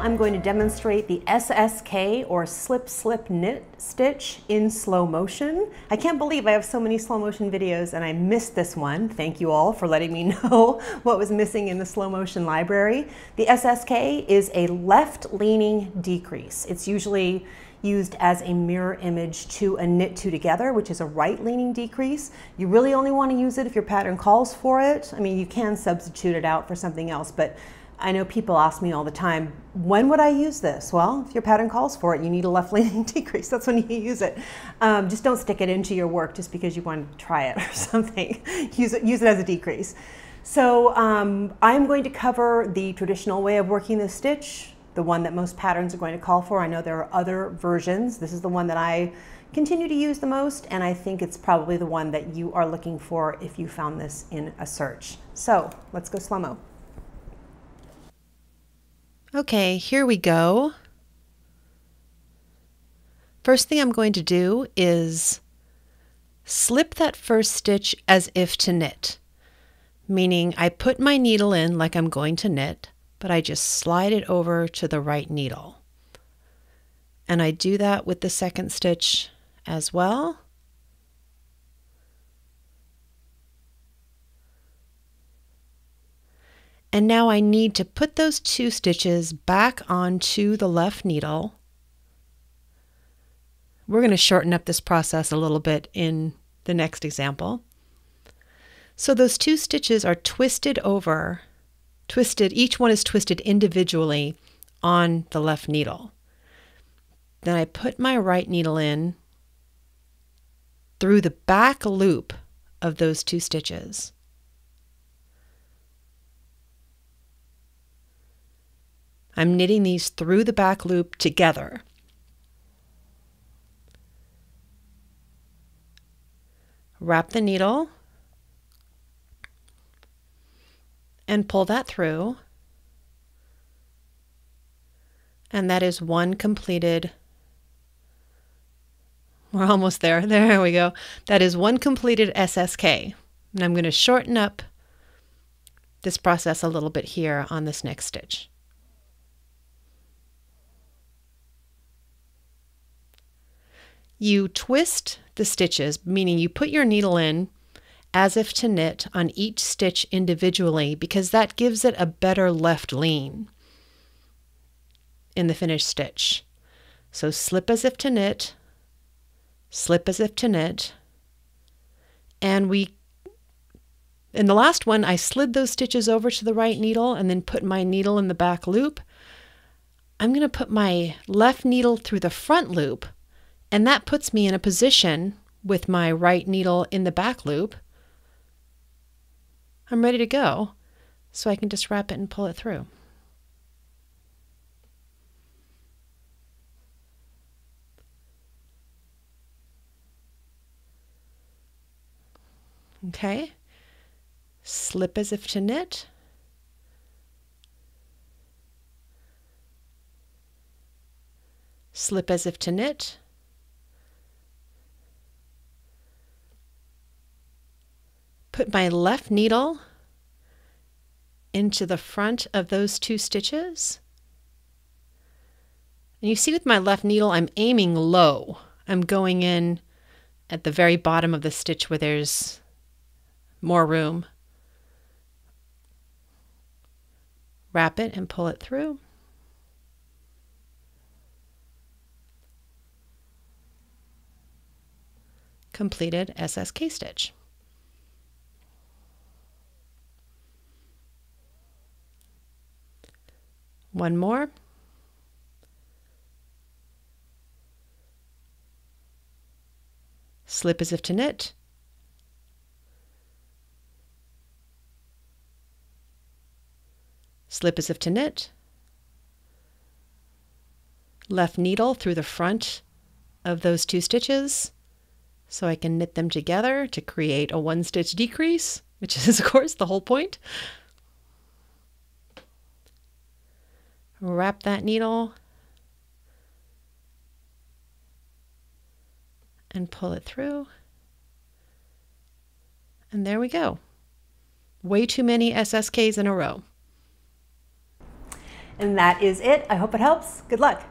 I'm going to demonstrate the SSK, or slip slip knit stitch, in slow motion. I can't believe I have so many slow motion videos and I missed this one. Thank you all for letting me know what was missing in the slow motion library. The SSK is a left leaning decrease. It's usually used as a mirror image to a knit two together, which is a right leaning decrease. You really only want to use it if your pattern calls for it. I mean, you can substitute it out for something else, but I know people ask me all the time, when would I use this? Well, if your pattern calls for it, you need a left leaning decrease. That's when you use it. Just don't stick it into your work just because you want to try it or something. Use it as a decrease. So I'm going to cover the traditional way of working this stitch, the one that most patterns are going to call for. I know there are other versions. This is the one that I continue to use the most, and I think it's probably the one that you are looking for if you found this in a search. So let's go slow-mo. Okay, here we go. First thing I'm going to do is slip that first stitch as if to knit, meaning I put my needle in like I'm going to knit, but I just slide it over to the right needle. And I do that with the second stitch as well. And now I need to put those two stitches back onto the left needle. We're going to shorten up this process a little bit in the next example. So those two stitches are twisted over, each one is twisted individually on the left needle. Then I put my right needle in through the back loop of those two stitches. I'm knitting these through the back loop together. Wrap the needle and pull that through. And that is one completed. We're almost there. There we go. That is one completed SSK. And I'm going to shorten up this process a little bit here on this next stitch. You twist the stitches, meaning you put your needle in as if to knit on each stitch individually, because that gives it a better left lean in the finished stitch. So slip as if to knit, slip as if to knit, and in the last one I slid those stitches over to the right needle and then put my needle in the back loop. I'm going to put my left needle through the front loop, and that puts me in a position with my right needle in the back loop. I'm ready to go, so I can just wrap it and pull it through. Okay, slip as if to knit, slip as if to knit, put my left needle into the front of those two stitches. And you see with my left needle, I'm aiming low. I'm going in at the very bottom of the stitch where there's more room. Wrap it and pull it through. Completed SSK stitch. One more. Slip as if to knit. Slip as if to knit. Left needle through the front of those two stitches so I can knit them together to create a one stitch decrease, which is of course the whole point. Wrap that needle and pull it through. And there we go. Way too many SSKs in a row. And that is it. I hope it helps. Good luck.